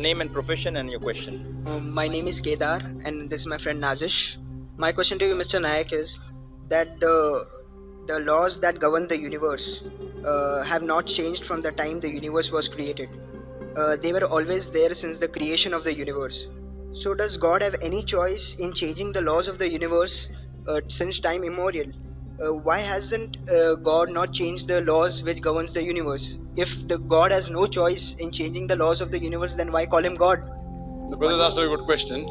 Name and profession and your question. My name is Kedar and this is my friend Nazish. My question to you, Mr. Nayak, is that the laws that govern the universe have not changed from the time the universe was created. They were always there since the creation of the universe. So does God have any choice in changing the laws of the universe since time immemorial? Why hasn't God not changed the laws which governs the universe? If the God has no choice in changing the laws of the universe, then why call him God? The brother asked a very good question.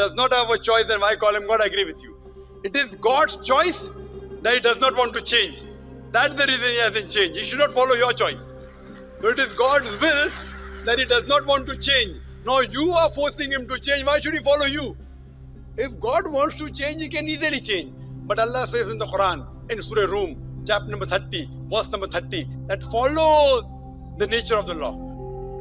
Does not have a choice and why call him God? I agree with you. It is God's choice that he does not want to change. That's the reason he hasn't changed. He should not follow your choice. So it is God's will that he does not want to change. Now you are forcing him to change. Why should he follow you? If God wants to change, he can easily change. But Allah says in the Quran, in Surah Rum, chapter number 30, verse number 30, that follows the nature of the law.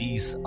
30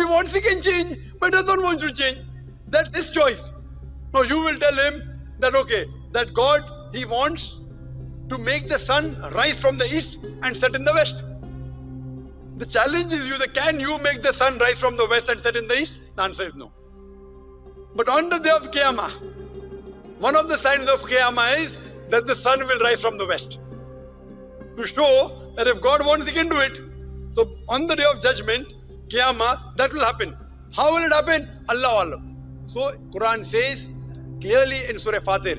He wants, he can change, but does not want to change. That's his choice. Now you will tell him that okay, that God, he wants to make the sun rise from the east and set in the west. The challenge is you, that can you make the sun rise from the west and set in the east? The answer is no. But on the day of Qiyamah, one of the signs of Qiyamah is that the sun will rise from the west. To show that if God wants, he can do it. So on the day of judgment, Qiyamah, that will happen. How will it happen? Allah Alam. So Quran says clearly in Surah Fatir.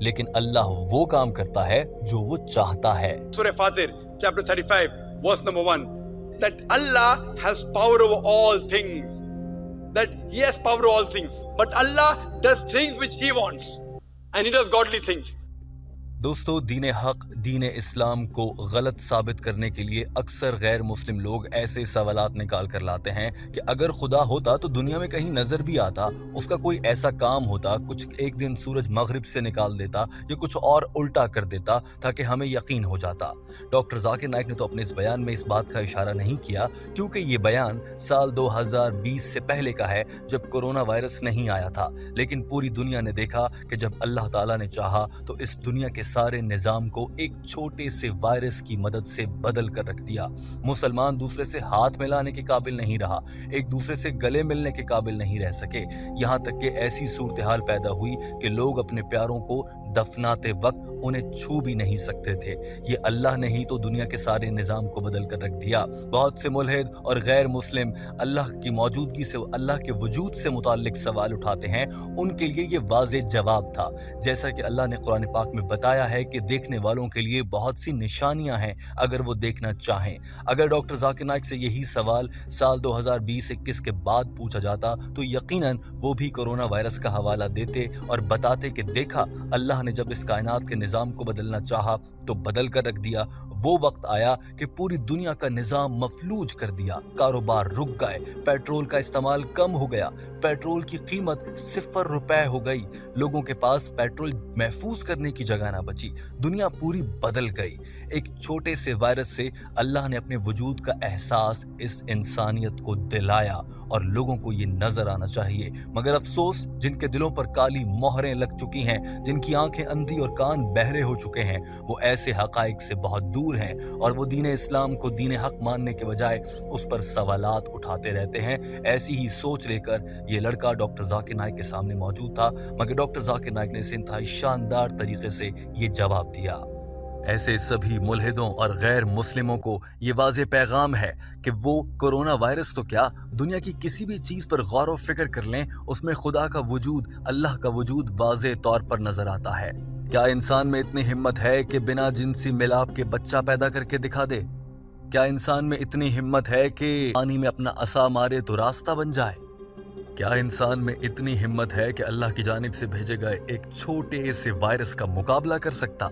لیکن اللہ وہ کام کرتا ہے جو وہ چاہتا ہے۔ Surah Fatir, chapter 35, verse number 1. That Allah has power over all things. That He has power over all things. But Allah does things which He wants. And He does godly things. دوستو، دین حق، دین اسلام کو غلط ثابت کرنے کے لیے اکثر غیر مسلم لوگ ایسے سوالات نکال کر لاتے ہیں کہ اگر خدا ہوتا تو دنیا میں کہیں نظر بھی آتا، اس کا کوئی ایسا کام ہوتا، کچھ ایک دن سورج مغرب سے نکال دیتا یا کچھ اور الٹا کر دیتا تاکہ ہمیں یقین ہو جاتا۔ ڈاکٹر ذاکر نائک نے تو اپنے اس بیان میں اس بات کا اشارہ نہیں کیا، کیونکہ یہ بیان سال 2020 سے پہلے کا ہے جب کورونا وائرس نہیں آیا تھا، لیکن پوری دنیا نے دیکھا کہ جب اللہ تعالیٰ نے چاہا تو اس دنیا کے سارے نظام کو ایک چھوٹے سے وائرس کی مدد سے بدل کر رکھ دیا۔ مسلمان دوسرے سے ہاتھ ملانے کے قابل نہیں رہا، ایک دوسرے سے گلے ملنے کے قابل نہیں رہ سکے، یہاں تک کہ ایسی صورتحال پیدا ہوئی کہ لوگ اپنے پیاروں کو دفناتے وقت انہیں چھو بھی نہیں سکتے تھے۔ یہ اللہ نے ہی تو دنیا کے سارے نظام کو بدل کر رکھ دیا۔ بہت سے ملحد اور غیر مسلم اللہ کی موجودگی سے، اللہ کے وجود سے متعلق سوال اٹھاتے ہیں، ان کے لیے یہ واضح جواب تھا، جیسا کہ اللہ نے قرآن پاک میں بتایا ہے کہ دیکھنے والوں کے لیے بہت سی نشانیاں ہیں اگر وہ دیکھنا چاہیں۔ اگر ڈاکٹر ذاکر نائک سے یہی سوال سال 2020-21 کے بعد پوچھا جاتا تو یقیناً وہ بھی کورونا وائرس کا حوالہ دیتے اور بتاتے کہ دیکھا، اللہ نے جب اس کائنات کے نظام کو بدلنا چاہا تو بدل کر رکھ دیا۔ وہ وقت آیا کہ پوری دنیا کا نظام مفلوج کر دیا، کاروبار رک گئے، پیٹرول کا استعمال کم ہو گیا، پیٹرول کی قیمت 0 روپے ہو گئی، لوگوں کے پاس پیٹرول محفوظ کرنے کی جگہ نہ بچی، دنیا پوری بدل گئی۔ ایک چھوٹے سے وائرس سے اللہ نے اپنے وجود کا احساس اس انسانیت کو دلایا اور لوگوں کو یہ نظر آنا چاہیے، مگر افسوس جن کے دلوں پر کالی مہریں لگ چکی ہیں، جن کی آنکھیں اندھی اور کان بہرے ہو چکے ہیں، وہ ایسے حقائق سے بہت دور ہیں اور وہ دین اسلام کو دین حق ماننے کے بجائے اس پر سوالات اٹھاتے رہتے ہیں۔ ایسی ہی سوچ لے کر یہ لڑکا ڈاکٹر ذاکر نائک کے سامنے موجود تھا، مگر ڈاکٹر ذاکر نائک نے اسے انتہائی شاندار طریقے سے یہ جواب دیا۔ ایسے سبھی ملحدوں اور غیر مسلموں کو یہ واضح پیغام ہے کہ وہ کورونا وائرس تو کیا، دنیا کی کسی بھی چیز پر غور و فکر کر لیں، اس میں خدا کا وجود، اللہ کا وجود واضح طور پر نظر آتا ہے۔ کیا انسان میں اتنی ہمت ہے کہ بنا جنسی ملاپ کے بچہ پیدا کر کے دکھا دے؟ کیا انسان میں اتنی ہمت ہے کہ پانی میں اپنا عصا مارے تو راستہ بن جائے؟ کیا انسان میں اتنی ہمت ہے کہ اللہ کی جانب سے بھیجے گئے ایک چھوٹے سے وائرس کا مقابلہ کر سکتا؟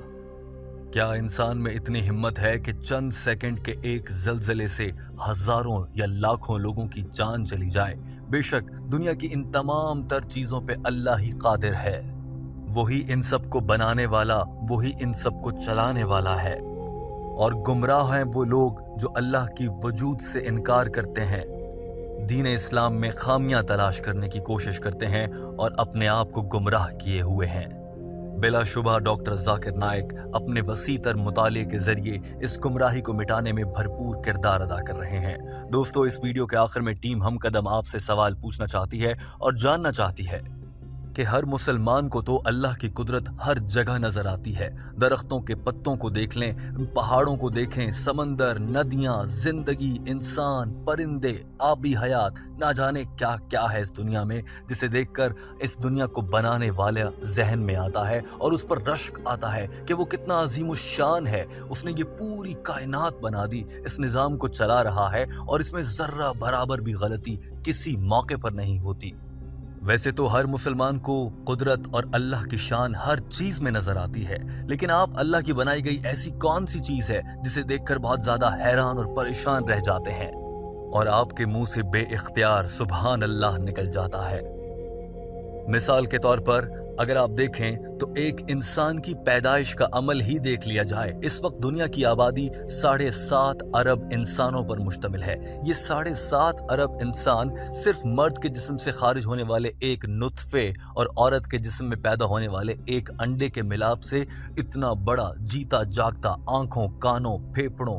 کیا انسان میں اتنی ہمت ہے کہ چند سیکنڈ کے ایک زلزلے سے ہزاروں یا لاکھوں لوگوں کی جان چلی جائے؟ بے شک دنیا کی ان تمام تر چیزوں پہ اللہ ہی قادر ہے، وہی ان سب کو بنانے والا، وہی ان سب کو چلانے والا ہے۔ اور گمراہ ہیں وہ لوگ جو اللہ کی وجود سے انکار کرتے ہیں، دین اسلام میں خامیاں تلاش کرنے کی کوشش کرتے ہیں اور اپنے آپ کو گمراہ کیے ہوئے ہیں۔ بلا شبہ ڈاکٹر ذاکر نائک اپنے وسیع تر مطالعے کے ذریعے اس گمراہی کو مٹانے میں بھرپور کردار ادا کر رہے ہیں۔ دوستو، اس ویڈیو کے آخر میں ٹیم ہم قدم آپ سے سوال پوچھنا چاہتی ہے اور جاننا چاہتی ہے کہ ہر مسلمان کو تو اللہ کی قدرت ہر جگہ نظر آتی ہے۔ درختوں کے پتوں کو دیکھ لیں، پہاڑوں کو دیکھیں، سمندر، ندیاں، زندگی، انسان، پرندے، آبی حیات، نہ جانے کیا کیا ہے اس دنیا میں، جسے دیکھ کر اس دنیا کو بنانے والا ذہن میں آتا ہے اور اس پر رشک آتا ہے کہ وہ کتنا عظیم الشان ہے، اس نے یہ پوری کائنات بنا دی، اس نظام کو چلا رہا ہے اور اس میں ذرہ برابر بھی غلطی کسی موقع پر نہیں ہوتی۔ ویسے تو ہر مسلمان کو قدرت اور اللہ کی شان ہر چیز میں نظر آتی ہے، لیکن آپ اللہ کی بنائی گئی ایسی کون سی چیز ہے جسے دیکھ کر بہت زیادہ حیران اور پریشان رہ جاتے ہیں اور آپ کے منہ سے بے اختیار سبحان اللہ نکل جاتا ہے؟ مثال کے طور پر اگر آپ دیکھیں تو ایک انسان کی پیدائش کا عمل ہی دیکھ لیا جائے، اس وقت دنیا کی آبادی 7.5 ارب انسانوں پر مشتمل ہے۔ یہ 7.5 ارب انسان صرف مرد کے جسم سے خارج ہونے والے ایک نطفے اور عورت کے جسم میں پیدا ہونے والے ایک انڈے کے ملاپ سے اتنا بڑا جیتا جاگتا آنکھوں، کانوں، پھیپھڑوں،